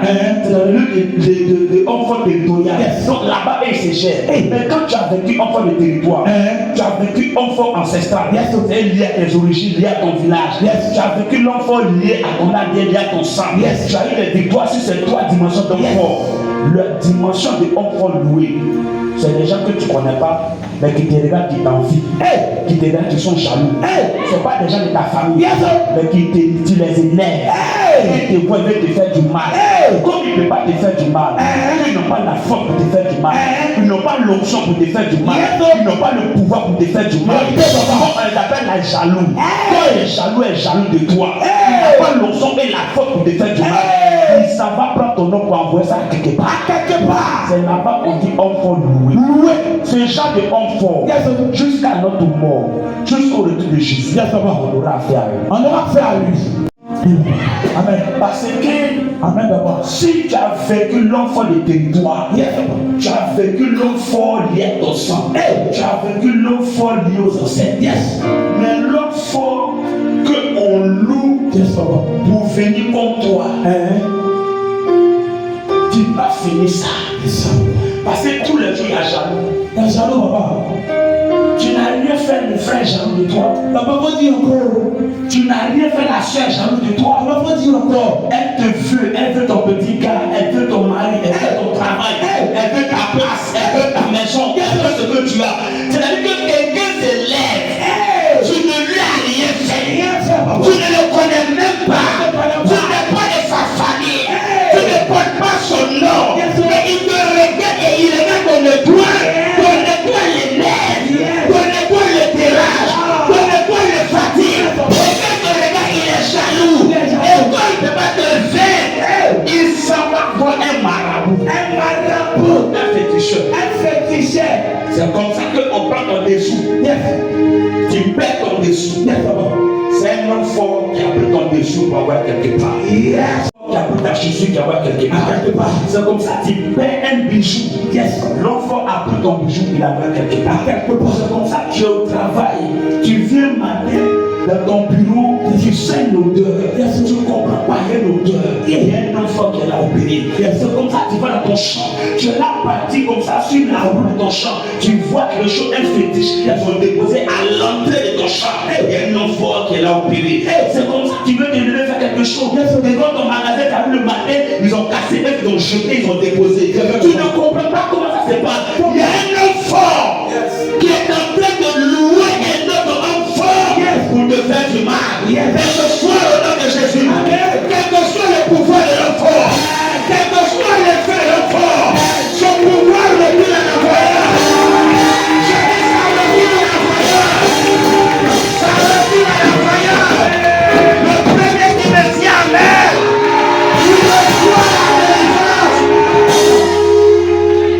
C'est dans le lieu de enfant territorial. Donc là-bas, ils se gèrent. Mais quand tu as vécu enfant de territoire, tu as vécu enfant ancestral. C'est lié à tes origines, lié à ton village. Tu as vécu l'enfant lié à ton âme, lié à ton sang. Tu as eu les victoires sur ces trois dimensions d'enfant. La dimension de enfant loué, c'est des gens que tu ne connais pas, mais qui te regardent, qui t'envient, qui te regardent, qui sont jaloux. Ce n'est pas des gens de ta famille, mais qui tu les énerves. Ils te voient, ils veulent te faire du mal. Comme ils ne peuvent pas te faire du mal, ils n'ont pas la force pour te faire du mal. Ils n'ont pas l'onction pour te faire du mal. Ils n'ont pas le pouvoir pour te faire du mal. On les appelle la jaloux. Quand il est jaloux de toi. Il n'a pas l'onction et la force pour te faire du mal. Il s'en va prendre ton nom pour envoyer ça quelque part. C'est là-bas qu'on dit enfant loué. Ce genre de enfant, jusqu'à notre mort, jusqu'au retour de Jésus, on aura affaire à lui. On aura affaire à lui. Amen. Parce que, amen, d'abord, si tu as vécu l'enfant de territoire, tu as vécu l'enfant lié à ton sang, tu as vécu l'enfant lié aux ancêtres, mais l'enfant qu'on loue pour venir comme toi, tu vas finir ça. Parce que tous les jours, il y a jaloux. Il y a jaloux, papa. Tu n'as rien fait, le frère jaloux de toi. Papa, dit encore. Tu n'as rien fait, la soeur jaloux de toi. Papa, dit encore. Elle veut ton petit gars, elle veut ton mari, elle veut ton travail, elle veut ta place, elle veut ta maison, elle veut ce que tu as. C'est-à-dire que quelqu'un se lève, tu ne lui as rien fait. Tu ne le connais même pas. Tu n'es pas de sa famille. Tu ne portes pas son nom. Mais il te regarde et il regarde ton étoile. Ton étoile les lève. Ton étoile le terrasse. Ton étoile le fatigue. Et quand tu regardes, il est jaloux. Et quand il ne peut pas te faire, il s'en va voir un marabout. Un marabout. Un féticheur. Un féticheur. C'est comme ça qu'on prend ton dessous. Tu perds ton dessous. C'est un homme fort qui a pris ton dessous pour avoir quelque part. Qui a pris ta chaussure qui a avoir quelque part. C'est comme ça, tu perds un bijou. L'enfant a pris ton bijou, il a avoir quelque part. C'est comme ça, tu es au travail. Tu viens matin dans ton bureau, tu sens l'odeur. Tu ne comprends pas, il y a l'odeur. Il y a un enfant qui est là au béni. C'est comme ça, tu vas dans ton champ. Tu es là parti comme ça sur la roue de ton champ. Tu vois que le champ, un fétiche, ils sont déposés à l'entrée de ton champ. Il y a un enfant qui est là au béni. C'est comme ça, tu veux te lever faire quelque chose. Devant ton magasin, tu as vu le matin, ils ont cassé, ils ont jeté, ils ont déposé. Tu ne comprends pas comment ça se passe. Il y a un enfant qui est en train de louer un autre enfant pour te faire du mal. Quel que soit le nom de Jésus, quel que soit le pouvoir de l'enfant, quel que soit l'effet de l'enfant, son pouvoir revient à l'envoyeur. Je dis ça revient à l'envoyeur. Ça revient à l'envoyeur. Le premier qui me dit amen, il reçoit la délivrance.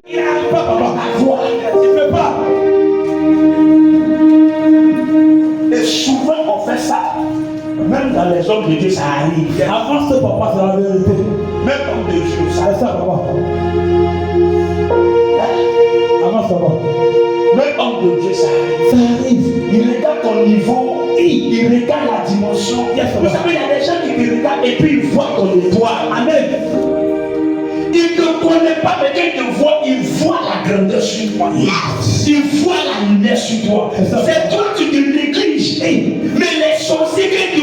Il n'arrive pas à voir. Il ne peut pas. Et souvent on fait ça. Même dans les hommes de Dieu, ça arrive. Avance, papa, c'est la vérité. Même homme de Dieu, ça arrive. Papa. Avance, papa. Même homme de Dieu, ça arrive. Ça arrive. Il regarde ton niveau, il regarde la dimension. Vous savez, il y a des gens qui te regardent et puis ils voient ton étoile. Amen. Il ne te connaît pas, mais quand il te voit, il voit la grandeur sur toi. Il voit la lumière sur toi. C'est toi qui te négliges. Mais les sorciers, quand tu